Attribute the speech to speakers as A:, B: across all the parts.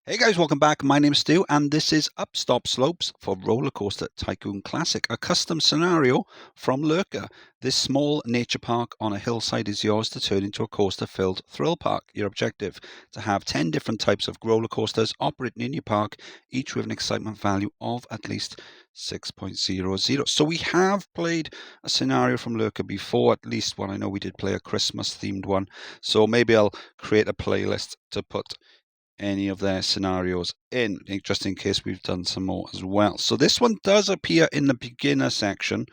A: Hey guys, welcome back. My name's Stu, and this is Upstop Slopes for Rollercoaster Tycoon Classic, a custom scenario from Lurker. This small nature park on a hillside is yours to turn into a coaster-filled thrill park. Your objective, to have 10 different types of roller coasters operating in your park, each with an excitement value of at least 6.00. So we have played a scenario from Lurker before, at least one. I know we did play a Christmas-themed one, so maybe I'll create a playlist to put any of their scenarios in, just in case we've done some more as well. So this one does appear in the beginner section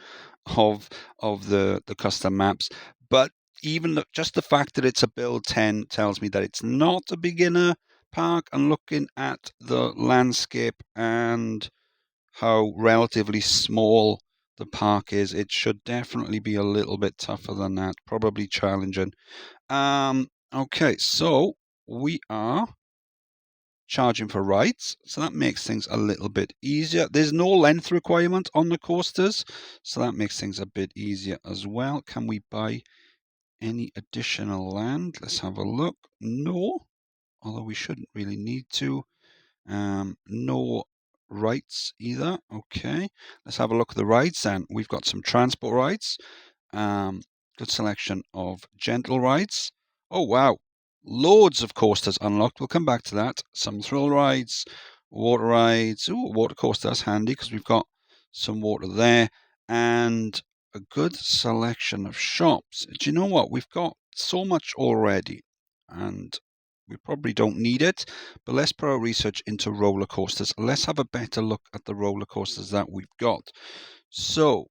A: of the custom maps, but even just the fact that it's a build 10 tells me that it's not a beginner park. And looking at the landscape and how relatively small the park is, it should definitely be a little bit tougher than that, probably challenging. Okay, so we are charging for rides, so that makes things a little bit easier. There's no length requirement on the coasters, so that makes things a bit easier as well. Can we buy any additional land? Let's have a look. No, although we shouldn't really need to. No rides either. Okay, let's have a look at the rides then. We've got some transport rides. Good selection of gentle rides. Oh wow, loads of coasters unlocked. We'll come back to that. Some thrill rides, water rides. Ooh, water coaster, that's handy because we've got some water there. And a good selection of shops. Do you know what? We've got so much already, and we probably don't need it, but let's put our research into roller coasters. Let's have a better look at the roller coasters that we've got. So,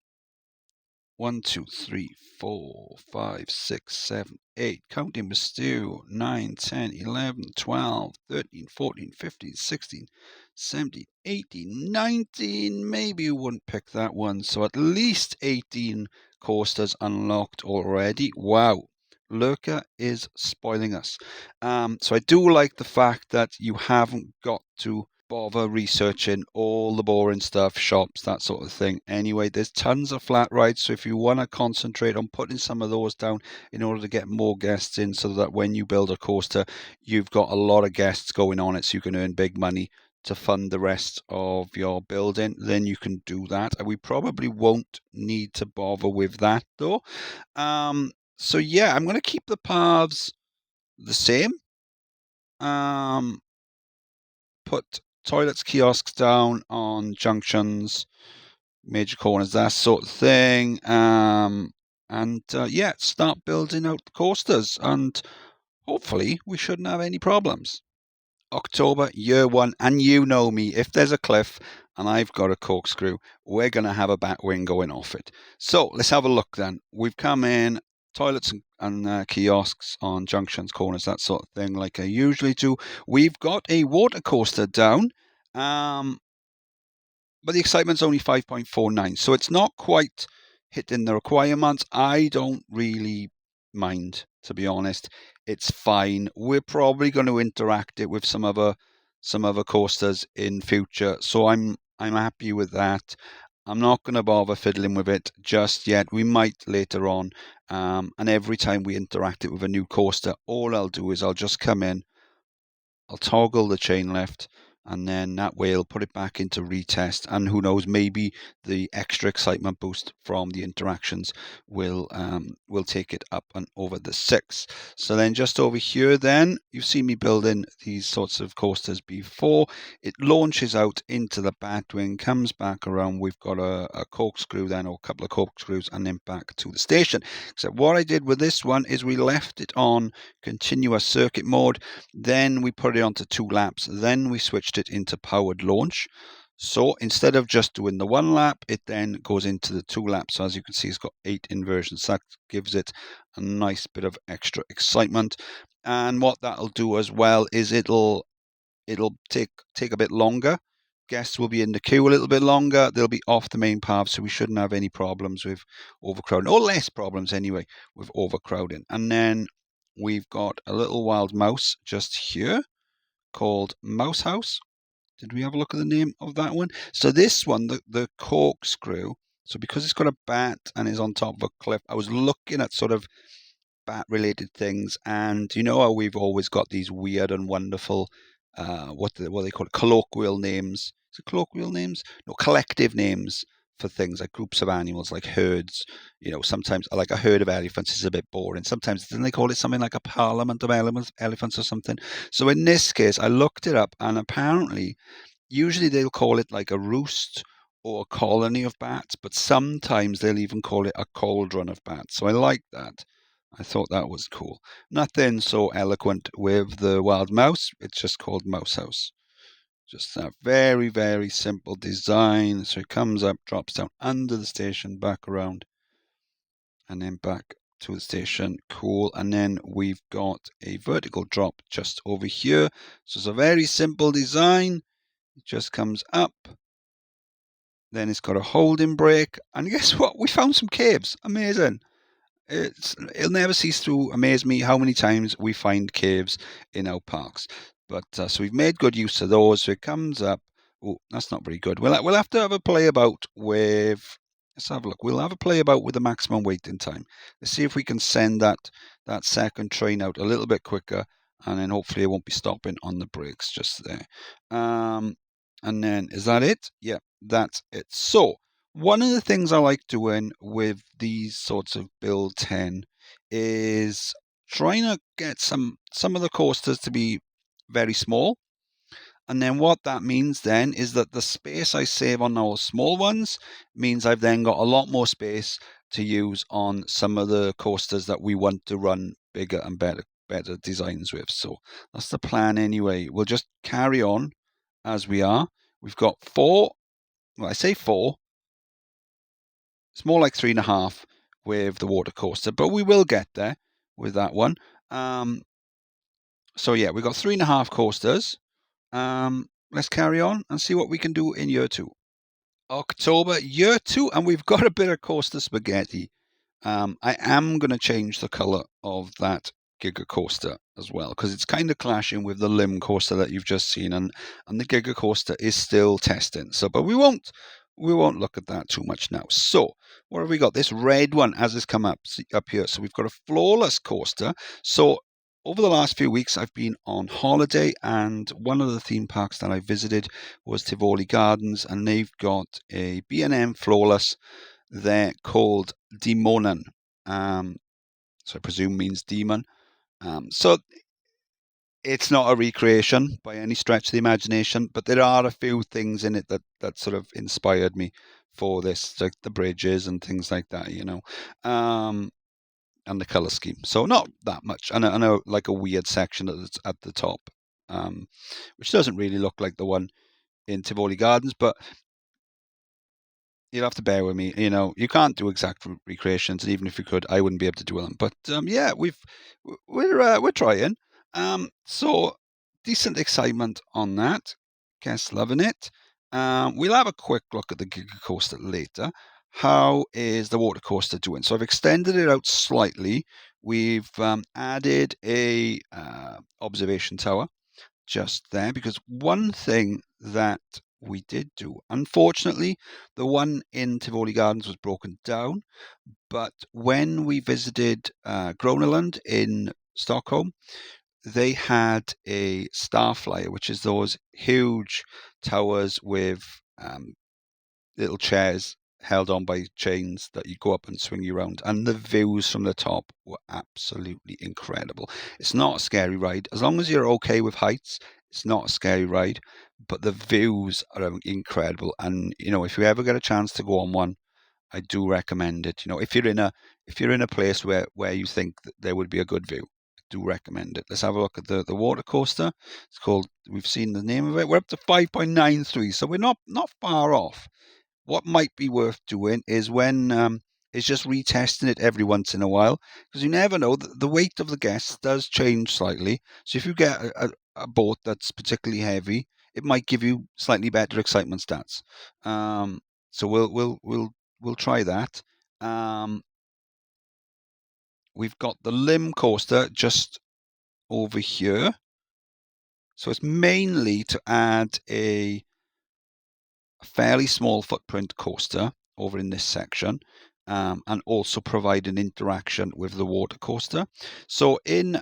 A: 1, 2, 3, 4, 5, 6, 7, 8. Counting with Stu. 9, 10, 11, 12, 13, 14, 15, 16, 17, 18, 19. Maybe you wouldn't pick that one. So at least 18 coasters unlocked already. Wow. Lurker is spoiling us. So I do like the fact that you haven't got to bother researching all the boring stuff, shops, that sort of thing. Anyway, there's tons of flat rides, so if you want to concentrate on putting some of those down in order to get more guests in, so that when you build a coaster, you've got a lot of guests going on it, so you can earn big money to fund the rest of your building, then you can do that. And we probably won't need to bother with that though. So yeah, I'm going to keep the paths the same. Put toilets, kiosks down on junctions, major corners, that sort of thing. And yeah, start building out the coasters, and hopefully we shouldn't have any problems. October, year one, and you know me. If there's a cliff and I've got a corkscrew, we're going to have a bat wing going off it. So let's have a look then. We've come in, toilets and kiosks on junctions, corners, that sort of thing, like I usually do. We've got a water coaster down, but the excitement's only 5.49, so it's not quite hitting the requirements. I don't really mind, to be honest. It's fine. We're probably going to interact it with some other coasters in future, so I'm happy with that. I'm not going to bother fiddling with it just yet. We might later on. And every time we interact it with a new coaster, all I'll do is I'll just come in, I'll toggle the chain left, and then that way I'll put it back into retest. And who knows, maybe the extra excitement boost from the interactions will take it up and over the 6. So then just over here, then you've seen me building these sorts of coasters before. It launches out into the Batwing, comes back around. We've got a corkscrew then, or a couple of corkscrews, and then back to the station. Except what I did with this one is we left it on continuous circuit mode. Then we put it onto 2 laps. Then we switched it into powered launch. So instead of just doing the 1 lap, it then goes into the 2 laps. So as you can see, it's got 8 inversions. That gives it a nice bit of extra excitement. And what that'll do as well is it'll take a bit longer. Guests will be in the queue a little bit longer. They'll be off the main path, so we shouldn't have any problems with overcrowding, or less problems anyway with overcrowding. And then we've got a little wild mouse just here called Mouse House. Did we have a look at the name of that one? So this one, the corkscrew, so because it's got a bat and is on top of a cliff, I was looking at sort of bat related things, and you know how we've always got these weird and wonderful what they call it, colloquial names. Is it colloquial names? No, collective names for things like groups of animals, like herds. Sometimes like a herd of elephants is a bit boring. Sometimes didn't they call it something like a parliament of elephants or something? So in this case, I looked it up, and apparently, usually they'll call it like a roost or a colony of bats, but sometimes they'll even call it a cauldron of bats. So I like that. I thought that was cool. Nothing so eloquent with the wild mouse. It's just called Mouse House. Just that very, very simple design. So it comes up, drops down under the station, back around, and then back to the station. Cool. And then we've got a vertical drop just over here. So it's a very simple design. It just comes up. Then it's got a holding brake. And guess what? We found some caves. Amazing. It'll never cease to amaze me how many times we find caves in our parks. But so we've made good use of those. So it comes up. Oh, that's not very good. We'll have to have a play about with. Let's have a look. We'll have a play about with the maximum waiting time. Let's see if we can send that second train out a little bit quicker, and then hopefully it won't be stopping on the brakes just there. And then is that it? Yeah, that's it. So one of the things I like doing with these sorts of build 10 is trying to get some of the coasters to be very small. And then what that means then is that the space I save on those small ones means I've then got a lot more space to use on some of the coasters that we want to run bigger and better designs with. So that's the plan anyway. We'll just carry on as we are. We've got 4. Well, I say 4. It's more like 3.5 with the water coaster, but we will get there with that one. So yeah, we've got 3.5 coasters. Let's carry on and see what we can do in year 2. October, year 2, and we've got a bit of coaster spaghetti. I am going to change the colour of that Giga Coaster as well, because it's kind of clashing with the Lim Coaster that you've just seen, and the Giga Coaster is still testing. So, but we won't look at that too much now. So, what have we got? This red one as it's come up here. So we've got a flawless coaster. So over the last few weeks, I've been on holiday, and one of the theme parks that I visited was Tivoli Gardens, and they've got a B&M flawless there called Demonen. So I presume means demon. So it's not a recreation by any stretch of the imagination, but there are a few things in it that sort of inspired me for this, like the bridges and things like that, and the color scheme. So not that much. And I know like a weird section that's at the top, which doesn't really look like the one in Tivoli Gardens, but you'll have to bear with me. You can't do exact recreations, and even if you could, I wouldn't be able to do them. But yeah, we're trying. So decent excitement on that. Guess loving it. We'll have a quick look at the Giga Coaster later. How is the water coaster doing? So I've extended it out slightly. We've added a observation tower just there, because one thing that we did do, unfortunately, the one in Tivoli Gardens was broken down, but when we visited Groneland in Stockholm, they had a Starflyer, which is those huge towers with little chairs held on by chains that you go up and swing you around. And the views from the top were absolutely incredible. It's not a scary ride. As long as you're okay with heights, it's not a scary ride. But the views are incredible. And, if you ever get a chance to go on one, I do recommend it. If you're in a place where you think that there would be a good view, I do recommend it. Let's have a look at the water coaster. It's called, we've seen the name of it. We're up to 5.93, so we're not far off. What might be worth doing is when is just retesting it every once in a while, because you never know. The weight of the guests does change slightly. So if you get a boat that's particularly heavy, it might give you slightly better excitement stats. So we'll try that. We've got the Lim coaster just over here. So it's mainly to add a fairly small footprint coaster over in this section, and also provide an interaction with the water coaster. So in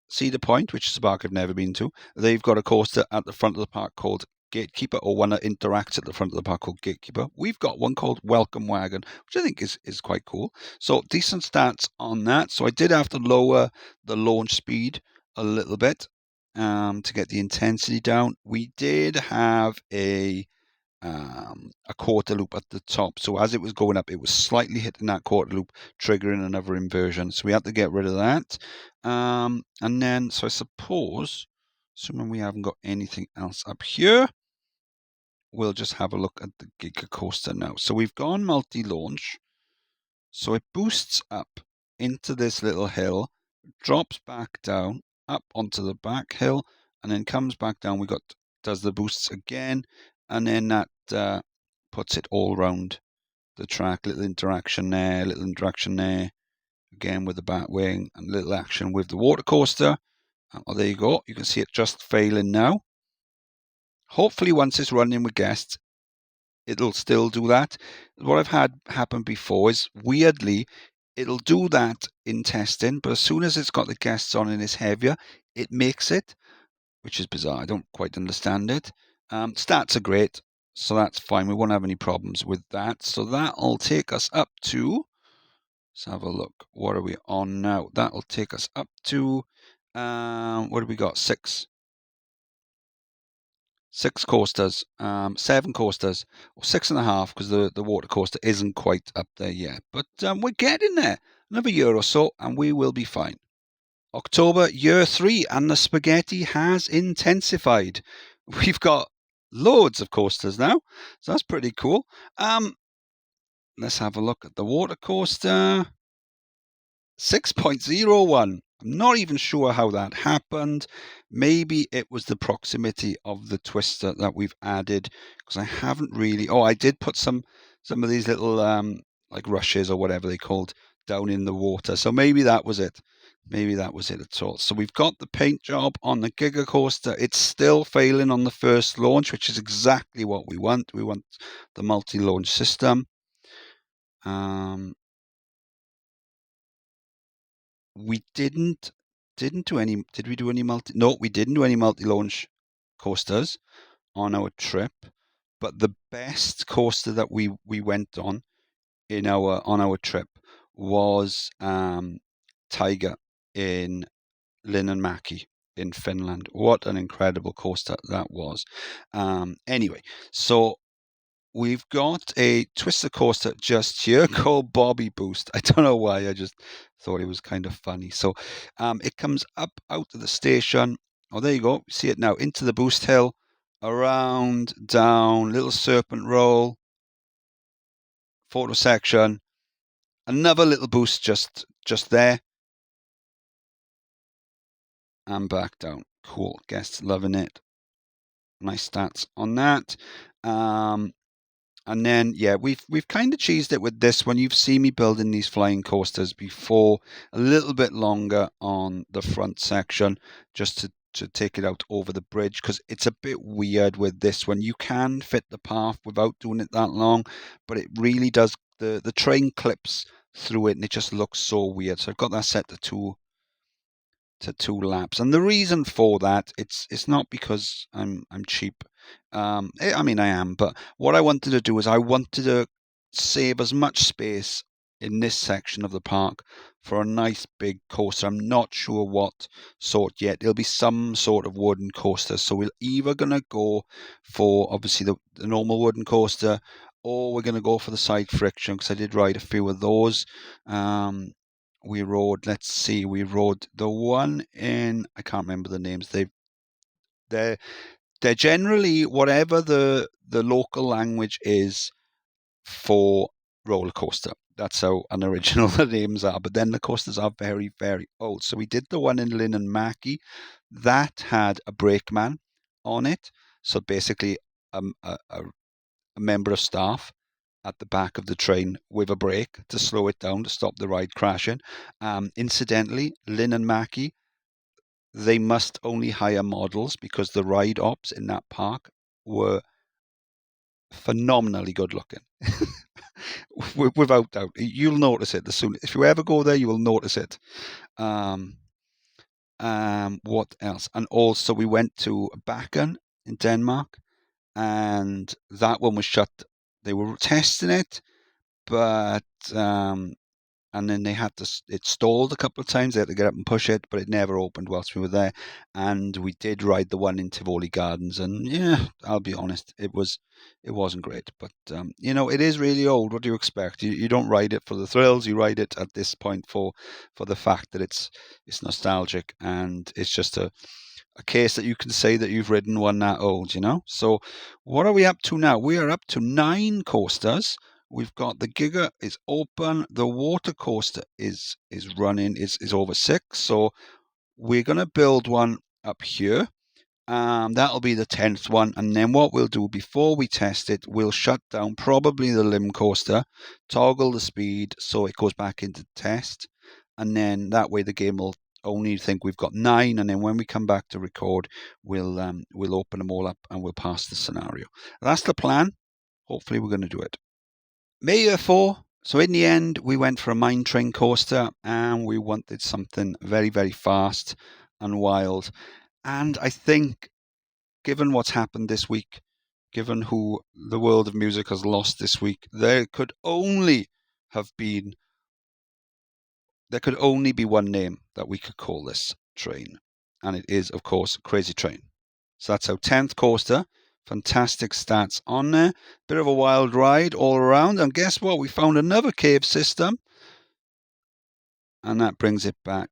A: Cedar Point, which is a park I've never been to. They've got a coaster at the front of the park called Gatekeeper, or one that interacts at the front of the park called Gatekeeper. We've got one called Welcome Wagon, which I think is quite cool. So decent stats on that. So I did have to lower the launch speed a little bit to get the intensity down. We did have a quarter loop at the top. So as it was going up, it was slightly hitting that quarter loop, triggering another inversion. So we had to get rid of that. And then, so I suppose, assuming we haven't got anything else up here, we'll just have a look at the Giga Coaster now. So we've gone multi-launch. So it boosts up into this little hill, drops back down, up onto the back hill, and then comes back down. Does the boosts again, and then that puts it all around the track. Little interaction there, again with the bat wing, and little action with the water coaster. Oh, there you go. You can see it just failing now. Hopefully once it's running with guests, it'll still do that. What I've had happen before is, weirdly, it'll do that in testing, but as soon as it's got the guests on and it's heavier, it makes it, which is bizarre. I don't quite understand it. Stats are great, so that's fine. We won't have any problems with that. So that'll take us up to, let's have a look. What are we on now? That'll take us up to, what have we got? Six coasters, 7 coasters, or 6.5, because the water coaster isn't quite up there yet. But we're getting there. Another year or so, and we will be fine. October, year 3, and the spaghetti has intensified. We've got loads of coasters now, so that's pretty cool. Let's have a look at the water coaster. 6.01. I'm not even sure how that happened. Maybe it was the proximity of the twister that we've added, because I haven't really. Oh, I did put some of these little like rushes or whatever they called down in the water. So maybe that was it. Maybe that was it at all. So we've got the paint job on the Giga Coaster. It's still failing on the first launch, which is exactly what we want. We want the multi-launch system. We didn't do any. Did we do any multi? No, we didn't do any multi-launch coasters on our trip. But the best coaster that we went on our trip was Tiger in Linnanmäki in Finland. What an incredible coaster that was. Anyway, so we've got a twister coaster just here called Bobby Boost. I don't know why, I just thought it was kind of funny. So it comes up out of the station. Oh, there you go. See it now. Into the boost hill, around, down, little serpent roll, photo section, another little boost just there, and back down. Cool. Guests loving it. Nice stats on that. And then, yeah, we've kind of cheesed it with this one. You've seen me building these flying coasters before, a little bit longer on the front section, just to take it out over the bridge, because it's a bit weird with this one. You can fit the path without doing it that long, but it really does, the train clips through it, and it just looks so weird. So I've got that set to 2 laps, and the reason for that, it's not because I'm cheap. I mean, I am, but what I wanted to do is I wanted to save as much space in this section of the park for a nice big coaster. I'm not sure what sort yet. It'll be some sort of wooden coaster, so we're either gonna go for obviously the normal wooden coaster, or we're gonna go for the side friction, because I did ride a few of those. We rode the one in, I can't remember the names. They're generally whatever the local language is for roller coaster. That's how unoriginal the names are. But then the coasters are very, very old. So we did the one in Linnanmäki that had a brakeman on it. So basically, a member of staff at the back of the train with a brake to slow it down to stop the ride crashing. Incidentally, Linnanmäki, they must only hire models because the ride ops in that park were phenomenally good looking. Without doubt. You'll notice it as soon. If you ever go there, you will notice it. What else? And also we went to Bakken in Denmark, and that one was shut. They were testing it, but and then they had to. It stalled a couple of times. They had to get up and push it, but it never opened whilst we were there. And we did ride the one in Tivoli Gardens, and yeah, I'll be honest, it wasn't great. But it is really old. What do you expect? You don't ride it for the thrills. You ride it at this point for the fact that it's nostalgic, and it's just a case that you can say that you've ridden one that old. So what are we up to now? We are up to 9 coasters. We've got the Giga is open. The water coaster is running, is over 6. So we're going to build one up here. That'll be the 10th one. And then what we'll do before we test it, we'll shut down probably the limb coaster, toggle the speed so it goes back into test. And then that way the game will only think we've got 9. And then when we come back to record, we'll open them all up and we'll pass the scenario. That's the plan. Hopefully we're going to do it. May 4. So in the end, we went for a mine train coaster and we wanted something very, very fast and wild. And I think, given what's happened this week, given who the world of music has lost this week, there could only be one name that we could call this train. And it is, of course, Crazy Train. So that's our 10th coaster. Fantastic stats on there. Bit of a wild ride all around. And guess what? We found another cave system. And that brings it back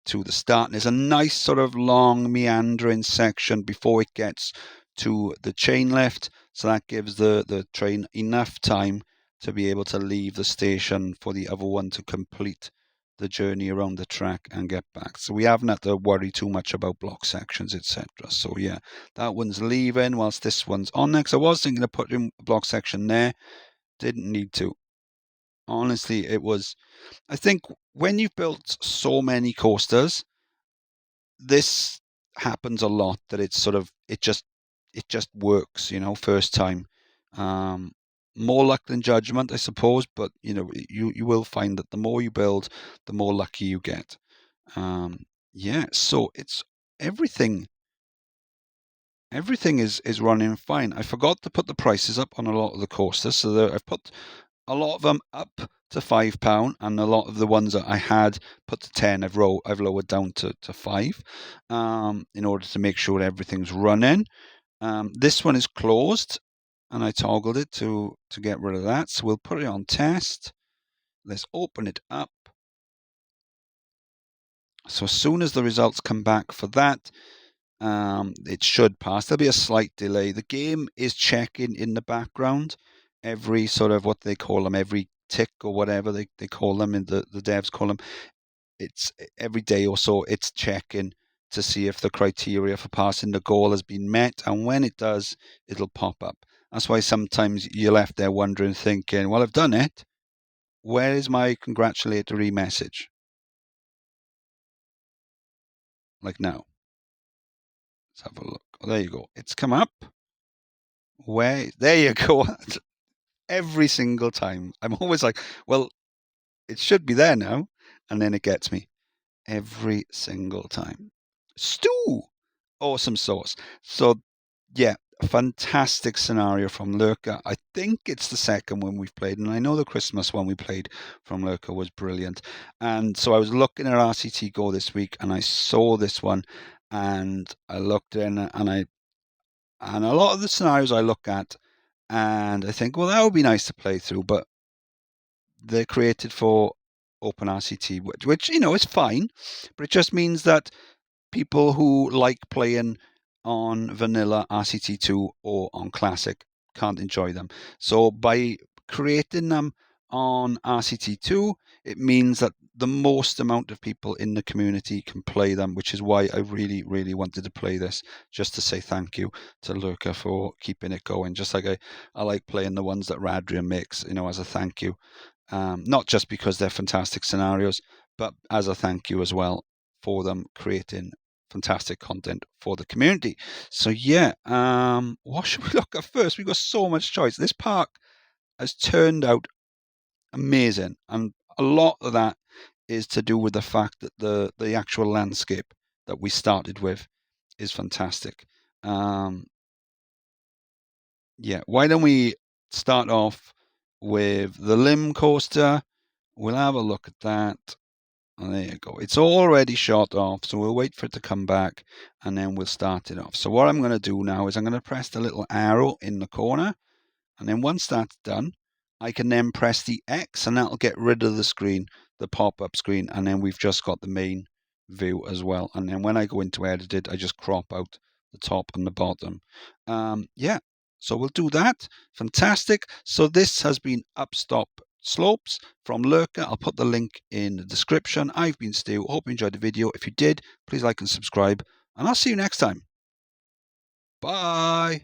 A: to the start. And there's a nice sort of long meandering section before it gets to the chain lift. So that gives the train enough time to be able to leave the station for the other one to complete the journey around the track and get back. So we haven't had to worry too much about block sections, etc. So yeah, that one's leaving whilst this one's on next. I was thinking of putting a block section there. Didn't need to. Honestly, I think when you've built so many coasters, this happens a lot that it's sort of, it just works, first time. More luck than judgment, I suppose, but you will find that the more you build, the more lucky you get. Yeah, so it's everything is running fine. I forgot to put the prices up on a lot of the coasters, so I've put a lot of them up to £5, and a lot of the ones that I had put to 10, I've lowered down to 5, in order to make sure everything's running. This one is closed, and I toggled it to get rid of that. So we'll put it on test. Let's open it up. So as soon as the results come back for that, it should pass. There'll be a slight delay. The game is checking in the background every sort of, what they call them, every tick or whatever they call them, and the devs call them. It's every day or so it's checking to see if the criteria for passing the goal has been met, and when it does, it'll pop up. That's why sometimes you're left there wondering, thinking, well, I've done it. Where is my congratulatory message? Like now. Let's have a look. Oh, there you go. It's come up. There you go. Every single time. I'm always like, well, it should be there now. And then it gets me every single time. Stew! Awesome sauce. So, yeah, a fantastic scenario from Lurker. I think it's the second one we've played, and I know the Christmas one we played from Lurker was brilliant. And so I was looking at RCT Go this week, and I saw this one, and I looked in, and a lot of the scenarios I look at, and I think, well, that would be nice to play through, but they're created for Open RCT, which is fine, but it just means that people who like playing on vanilla RCT2 or on classic can't enjoy them. So by creating them on RCT2, it means that the most amount of people in the community can play them, which is why I really, really wanted to play this, just to say thank you to Lurker for keeping it going. Just like I like playing the ones that Radrian makes, as a thank you. Not just because they're fantastic scenarios, but as a thank you as well for them creating fantastic content for the community. So yeah, what should we look at first? We've got so much choice. This park has turned out amazing, and a lot of that is to do with the fact that the actual landscape that we started with is fantastic. Yeah, why don't we start off with the limb coaster? We'll have a look at that. And there you go. It's already shot off, so we'll wait for it to come back and then we'll start it off. So what I'm going to do now is I'm going to press the little arrow in the corner, and then once that's done, I can then press the X and that'll get rid of the screen, the pop-up screen, and then we've just got the main view as well. And then when I go into edit it, I just crop out the top and the bottom. Yeah, so we'll do that. Fantastic. So this has been Upstop Slopes from Lurker. I'll put the link in the description. I've been Stu. Hope you enjoyed the video. If you did, please like and subscribe, and I'll see you next time. Bye.